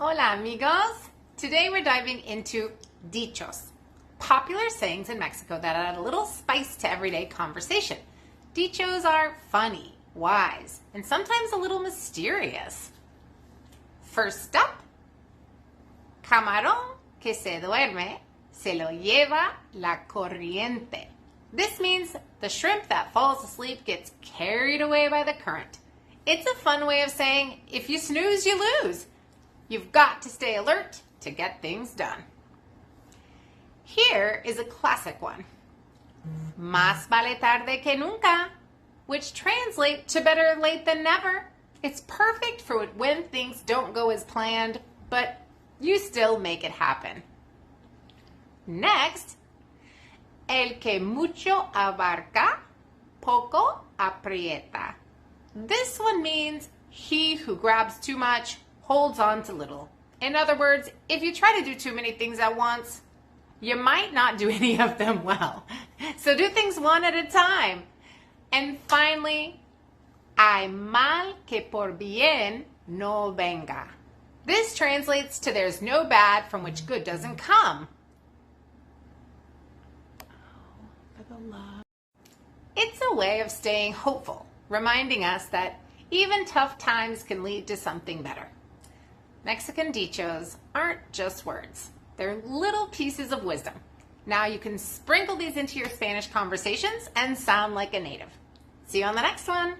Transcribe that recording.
Hola amigos! Today we're diving into dichos, popular sayings in Mexico that add a little spice to everyday conversation. Dichos are funny, wise, and sometimes a little mysterious. First up, camarón que se duerme se lo lleva la corriente. This means the shrimp that falls asleep gets carried away by the current. It's a fun way of saying, if you snooze, you lose. You've got to stay alert to get things done. Here is a classic one. Más vale tarde que nunca, which translates to better late than never. It's perfect for when things don't go as planned, but you still make it happen. Next, el que mucho abarca, poco aprieta. This one means he who grabs too much holds on to little. In other words, if you try to do too many things at once, you might not do any of them well. So do things one at a time. And finally, hay mal que por bien no venga. This translates to there's no bad from which good doesn't come. It's a way of staying hopeful, reminding us that even tough times can lead to something better. Mexican dichos aren't just words. They're little pieces of wisdom. Now you can sprinkle these into your Spanish conversations and sound like a native. See you on the next one.